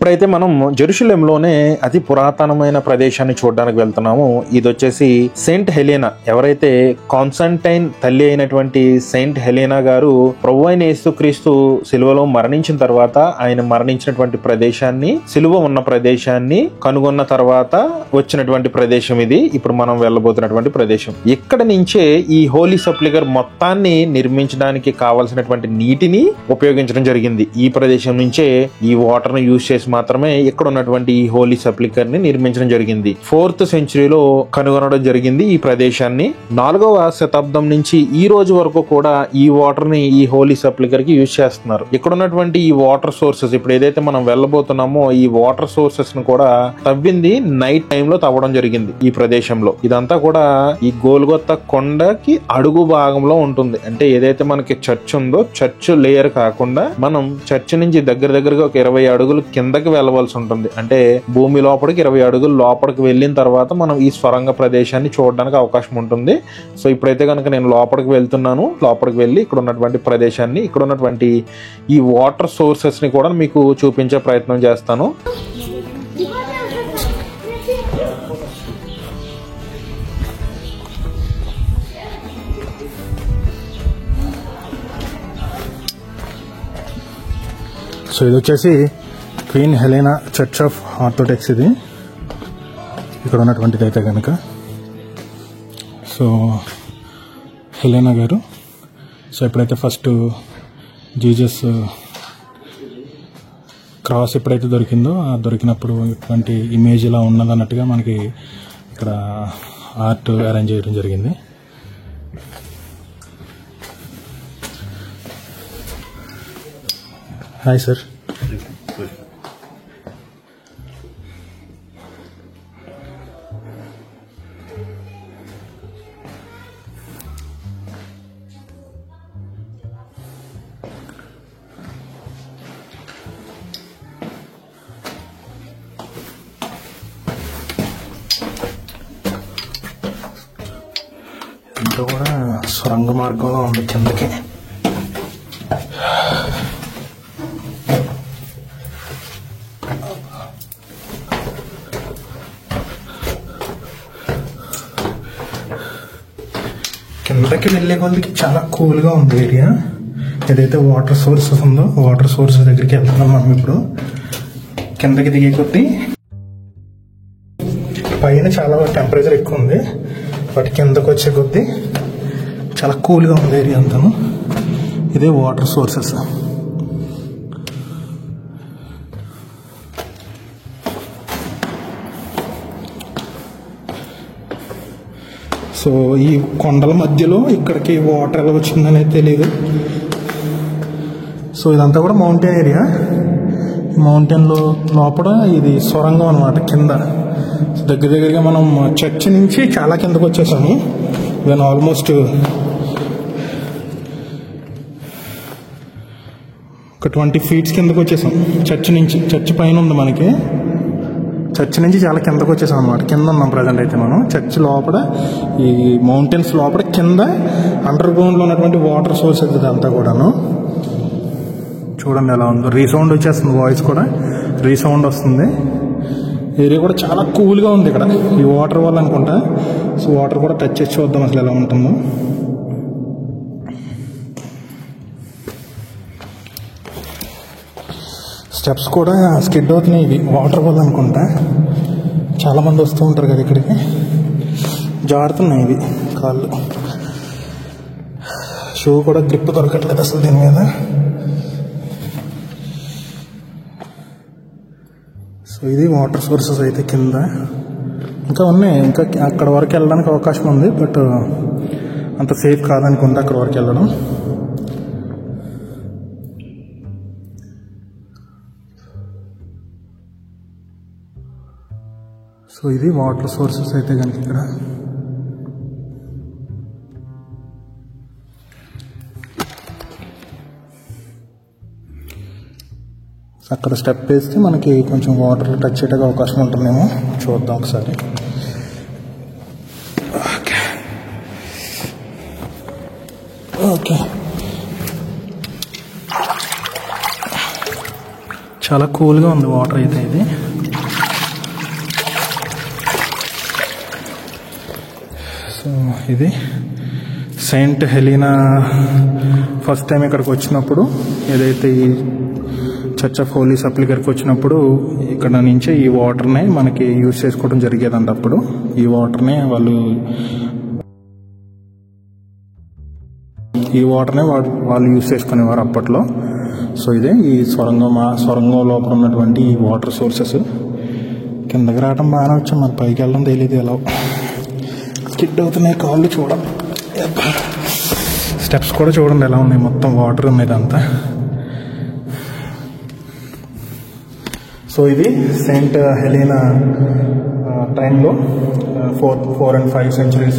ఇప్పుడైతే మనం జెరూసలేంలోనే అతి పురాతనమైన ప్రదేశాన్ని చూడడానికి వెళ్తున్నాము. ఇది వచ్చేసి సెయింట్ హెలెనా. ఎవరైతే కాన్స్టంటైన్ తల్లి అయినటువంటి సెయింట్ హెలెనా గారు ప్రభువైన యేసుక్రీస్తు సిలువలో మరణించిన తర్వాత ఆయన మరణించినటువంటి ప్రదేశాన్ని, సిలువ ఉన్న ప్రదేశాన్ని కనుగొన్న తర్వాత వచ్చినటువంటి ప్రదేశం ఇది. ఇప్పుడు మనం వెళ్ళబోతున్నటువంటి ప్రదేశం. ఇక్కడ నుంచే ఈ హోలీ సెప్లికర్ మొత్తాన్ని నిర్మించడానికి కావలసినటువంటి నీటిని ఉపయోగించడం జరిగింది. ఈ ప్రదేశం నుంచే ఈ వాటర్ ను యూజ్ చేసి మాత్రమే ఇక్కడ ఉన్నటువంటి ఈ హోలీ సెప్లికర్ ని నిర్మించడం జరిగింది. 4th సెంచరీలో కనుగొనడం జరిగింది ఈ ప్రదేశాన్ని. 4వ శతాబ్దం నుంచి ఈ రోజు వరకు కూడా ఈ వాటర్ ని ఈ హోలీ సెప్లికర్ కి యూజ్ చేస్తున్నారు. ఇక్కడ ఉన్నటువంటి ఈ వాటర్ సోర్సెస్, ఇప్పుడు ఏదైతే మనం వెళ్ళబోతున్నామో ఈ వాటర్ సోర్సెస్ ను కూడా తవ్వింది నైట్ టైం లో తవ్వడం జరిగింది ఈ ప్రదేశంలో. ఇదంతా కూడా ఈ గోల్గొత్తా కొండకి అడుగు భాగంలో ఉంటుంది. అంటే ఏదైతే మనకి చర్చ్ ఉందో చర్చ్ లేయర్ కాకుండా మనం చర్చ్ నుంచి దగ్గరగా ఒక 20 అడుగులు కిందకి వెళ్ళవలసి ఉంటుంది. అంటే భూమి లోపలికి 20 అడుగులు లోపలికి వెళ్ళిన తర్వాత మనం ఈ స్వరంగ ప్రదేశాన్ని చూడడానికి అవకాశం ఉంటుంది. సో ఇప్పుడైతే కనుక నేను లోపలికి వెళ్తున్నాను. లోపలికి వెళ్ళి ఇక్కడ ఉన్నటువంటి ప్రదేశాన్ని, ఇక్కడ ఉన్నటువంటి ఈ వాటర్ సోర్సెస్ ని కూడా మీకు చూపించే ప్రయత్నం చేస్తాను. సో ఇది వచ్చేసి queen Helena church of orthodox. ఇది ఇక్కడ ఉన్నటువంటిది అయితే కనుక. సో హెలెనా గారు, సో ఎప్పుడైతే ఫస్ట్ జీసస్ క్రాస్ ఎప్పుడైతే దొరికిందో ఆ దొరికినప్పుడు ఇటువంటి ఇమేజ్ ఇలా ఉన్నది అన్నట్టుగా మనకి ఇక్కడ ఆర్ట్ అరేంజ్ చేయడం జరిగింది. Hi sir. ఇంట్లో కూడా సొరంగ మార్గంలో ఉంది కిందకి. కిందకి వెళ్ళే కొద్దికి చాలా కూల్గా ఉంది ఏరియా. ఏదైతే వాటర్ సోర్సెస్ ఉందో వాటర్ సోర్సెస్ దగ్గరికి వెళ్తున్నాం మనం. ఇప్పుడు కిందకి దిగే కొద్దీ పైన చాలా టెంపరేచర్ ఎక్కువ ఉంది, బట్ కిందకు వచ్చే కొద్దీ చాలా కూల్గా ఉంది ఏరియా అంతాను. ఇదే వాటర్ సోర్సెస్. సో ఈ కొండల మధ్యలో ఇక్కడికి వాటర్ ఎలా వచ్చిందనేది తెలియదు. సో ఇదంతా కూడా మౌంటైన్ ఏరియా. మౌంటైన్లో లోపల ఇది సొరంగం అనమాట కింద. దగ్గరగా మనం చర్చ్ నుంచి చాలా కిందకు వచ్చేసాము. ఈవెన్ ఆల్మోస్ట్ ఒక 20 feet కిందకు వచ్చేసాం చర్చ్ నుంచి. చర్చ్ పైన ఉంది మనకి. చర్చ్ నుంచి చాలా కిందకు వచ్చేసాం అనమాట. కింద ఉన్నాం ప్రజెంట్ అయితే మనం. చర్చ్ లోపల ఈ మౌంటైన్స్ లోపల కింద అండర్ గ్రౌండ్లో ఉన్నటువంటి వాటర్ సోర్స్ అవుతుంది అంతా కూడాను. చూడండి ఎలా ఉందో. రీసౌండ్ వచ్చేస్తుంది, వాయిస్ కూడా రీసౌండ్ వస్తుంది. ఏరియా కూడా చాలా కూల్గా ఉంది ఇక్కడ ఈ వాటర్ వల్ల అనుకుంటా. సో వాటర్ కూడా టచ్ చేసి చూద్దాం అసలు ఎలా ఉంటుందో. స్టెప్స్ కూడా స్కిడ్ అవుతున్నాయి ఇవి వాటర్ వల్ల అనుకుంటా. చాలామంది వస్తూ ఉంటారు కదా ఇక్కడికి. జారుతున్నాయి ఇవి కాళ్ళు. షూ కూడా గ్రిప్ దొరకట్లేదు అసలు దీని మీద. సో ఇది వాటర్ సోర్సెస్ అయితే కింద ఇంకా ఉన్నాయి. ఇంకా అక్కడ వరకు వెళ్ళడానికి అవకాశం ఉంది, బట్ అంత సేఫ్ కాదనుకుంటా అక్కడ వరకు వెళ్ళడం. సో ఇది వాటర్ సోర్సెస్ అయితే కనుక ఇక్కడ. అక్కడ స్టెప్ వేస్తే మనకి కొంచెం వాటర్ టచ్ చేయడానికి అవకాశం ఉంటుందేమో. చూద్దాం ఒకసారి. ఓకే ఓకే చాలా కూల్గా ఉంది వాటర్ అయితే. ఇది సో ఇది సెయింట్ హెలీనా. ఫస్ట్ టైం ఇక్కడికి వచ్చినప్పుడు ఏదైతే ఈ చర్చ్ ఆఫ్ హోలీ సప్లిగర్కి వచ్చినప్పుడు ఇక్కడ నుంచే ఈ వాటర్ని మనకి యూజ్ చేసుకోవడం జరిగేదంట. అప్పుడు ఈ వాటర్ని వాళ్ళు యూజ్ చేసుకునేవారు అప్పట్లో. సో ఇదే ఈ సొరంగం లోపల ఉన్నటువంటి ఈ వాటర్ సోర్సెస్. కిందకి రావడం బాగానే వచ్చాం, మరి పైకి వెళ్ళడం తెలియదు ఎలా. స్కిడ్ అవుతున్నాయి కాళ్ళు, చూడండి. స్టెప్స్ కూడా చూడండి ఎలా ఉన్నాయి, మొత్తం వాటర్ ఉంది ఇదంతా. సో ఇది సెయింట్ హెలీనా టైంలో 4 and 5 centuries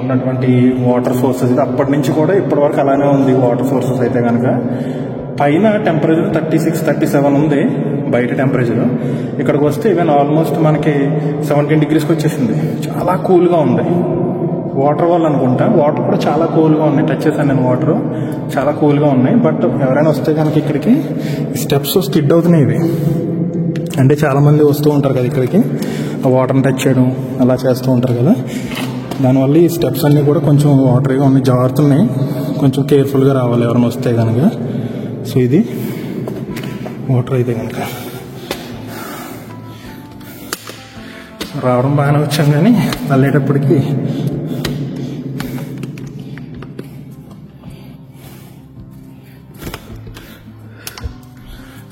ఉన్నటువంటి వాటర్ సోర్సెస్. ఇది అప్పటి నుంచి కూడా ఇప్పటి వరకు అలానే ఉంది వాటర్ సోర్సెస్ అయితే కనుక. పైన టెంపరేచర్ 36, 37 ఉంది బయట టెంపరేచర్. ఇక్కడికి వస్తే ఈవెన్ ఆల్మోస్ట్ మనకి 17 degreesకి వచ్చేసింది. చాలా కూల్గా ఉంది. వాటర్ వల్ల అనుకుంటా, వాటర్ కూడా చాలా కూల్గా ఉన్నాయి. టచ్ చేశాను నేను, వాటర్ చాలా కూల్గా ఉన్నాయి. బట్ ఎవరైనా వస్తే కనుక ఇక్కడికి స్టెప్స్ స్కిడ్ అవుతున్నాయి ఇవి. అంటే చాలామంది వస్తూ ఉంటారు కదా ఇక్కడికి, వాటర్ని టచ్ చేయడం అలా చేస్తూ ఉంటారు కదా. దానివల్ల ఈ స్టెప్స్ అన్నీ కూడా కొంచెం వాటర్గా ఉన్నాయి, జారుతున్నాయి. కొంచెం కేర్ఫుల్గా రావాలి ఎవరైనా వస్తే కనుక. సో ఇది వాటర్ అయితే కనుక రావడం బాగానే వచ్చాం, కానీ వెళ్ళేటప్పటికి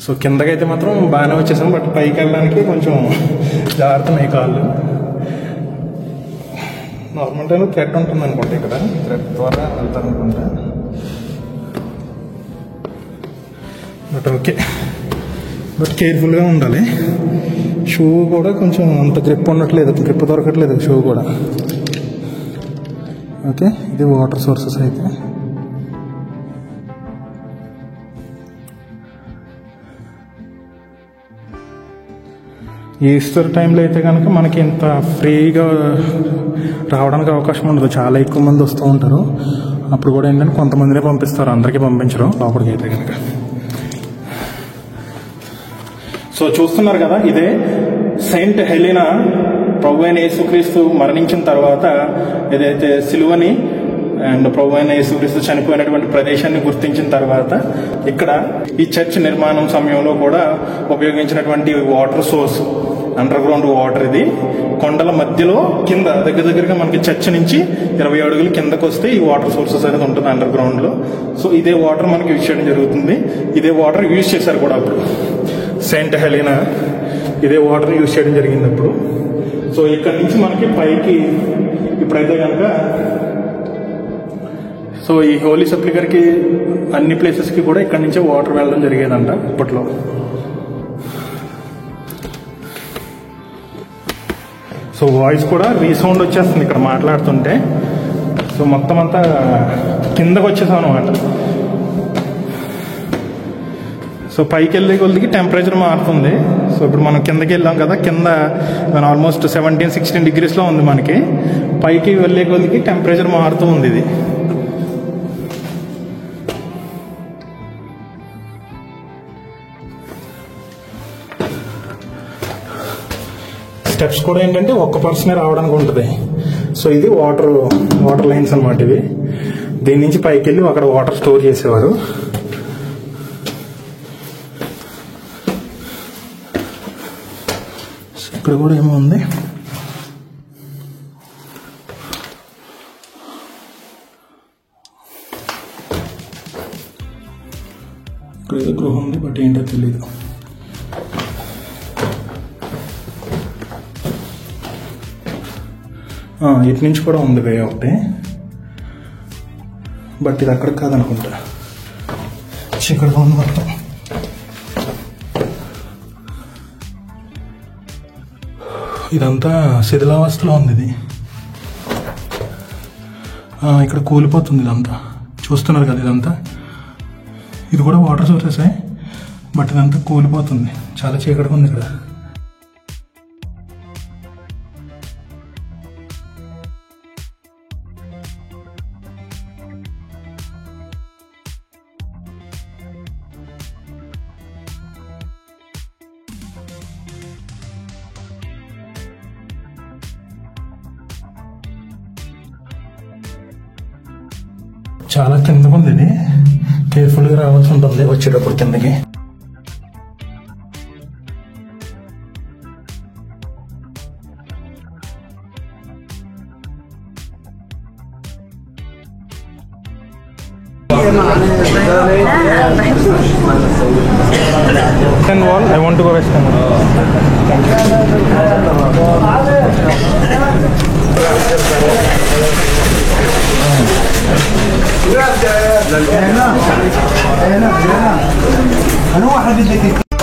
సో కిందకైతే మాత్రం బాగానే వచ్చేసాం. బట్ పైకి వెళ్ళడానికి కొంచెం జారుతున్నాయి కాళ్ళు. నార్మల్ టైంలో థ్రెడ్ ఉంటుంది అనుకుంటా, ఇక్కడ థ్రెడ్ ద్వారా వెళ్తాను అనుకుంటా. బట్ ఓకే, బట్ కేర్ఫుల్గా ఉండాలి. షూ కూడా కొంచెం అంత గ్రిప్ ఉండట్లేదు, గ్రిప్ దొరకట్లేదు షూ కూడా. ఓకే, ఇది వాటర్ సోర్సెస్ అయితే. ఈస్టర్ టైంలో అయితే కనుక మనకి ఇంత ఫ్రీగా రావడానికి అవకాశం ఉండదు, చాలా ఎక్కువ మంది వస్తూ ఉంటారు. అప్పుడు కూడా ఏంటంటే కొంతమందినే పంపిస్తారు, అందరికీ పంపించరు లోపలికి అయితే కనుక. సో చూస్తున్నారు కదా, ఇదే సెయింట్ హెలీనా ప్రభువైన యేసుక్రీస్తు మరణించిన తర్వాత ఏదైతే సిలువని అండ్ ప్రభువైన యేసుక్రీస్తు చనిపోయినటువంటి ప్రదేశాన్ని గుర్తించిన తర్వాత ఇక్కడ ఈ చర్చ్ నిర్మాణం సమయంలో కూడా ఉపయోగించినటువంటి water source, underground water. ఇది కొండల మధ్యలో కింద దగ్గరగా మనకి చర్చ్ నుంచి 20 అడుగులు కిందకు వస్తే ఈ వాటర్ సోర్సెస్ అనేది ఉంటుంది అండర్ గ్రౌండ్ లో. సో ఇదే వాటర్ మనకి యూజ్ చేయడం జరుగుతుంది. ఇదే వాటర్ యూజ్ చేశారు కూడా అప్పుడు సెయింట్ హెలీనా, ఇదే వాటర్ యూజ్ చేయడం జరిగింది అప్పుడు. సో ఇక్కడ నుంచి మనకి పైకి ఇప్పుడైతే కనుక సో ఈ హోలీ సప్లిగర్కి అన్ని ప్లేసెస్కి కూడా ఇక్కడ నుంచే వాటర్ వెళ్ళడం జరిగేదంట ఇప్పట్లో. సో వాయిస్ కూడా రీసౌండ్ వచ్చేస్తుంది ఇక్కడ మాట్లాడుతుంటే. సో మొత్తం అంతా కిందకు వచ్చేసాం అనమాట. సో పైకి వెళ్ళే కొద్దికి టెంపరేచర్ మారుతుంది. సో ఇప్పుడు మనం కిందకి వెళ్ళాం కదా, కింద ఆల్మోస్ట్ 17-16 degreesలో ఉంది మనకి. పైకి వెళ్ళే కొద్దికి టెంపరేచర్ మారుతూ ఉంది. ఇది స్టెప్స్ కూడా ఏంటంటే ఒక్క పర్సనే రావడానికి ఉంటుంది. సో ఇది వాటర్ లైన్స్ అనమాట. ఇవి దీని నుంచి పైకి వెళ్ళి అక్కడ వాటర్ స్టోర్ చేసేవారు. ఇక్కడ కూడా ఏమో ఉంది. ఇక్కడ ఏదో గృహం ఉంది, బట్ ఏంటో తెలీదు. ఇటు నుంచి కూడా ఉంది వే ఒకటి, బట్ ఇది అక్కడ కాదనుకుంటా. చీకటిగా ఉంది మొత్తం. ఇదంతా శిథిలావస్థలో ఉంది. ఇది ఇక్కడ కూలిపోతుంది ఇదంతా. చూస్తున్నారు కదా ఇదంతా, ఇది కూడా వాటర్ సోర్సెసే, బట్ ఇదంతా కూలిపోతుంది. చాలా చీకటిగా ఉంది ఇక్కడ. చాలా కిందకు ఉంది ఇది, కేర్ఫుల్గా రావాల్సి ఉంటుంది వచ్చేటప్పుడు కిందకి. Western wall. I want to go western wall. Thank you.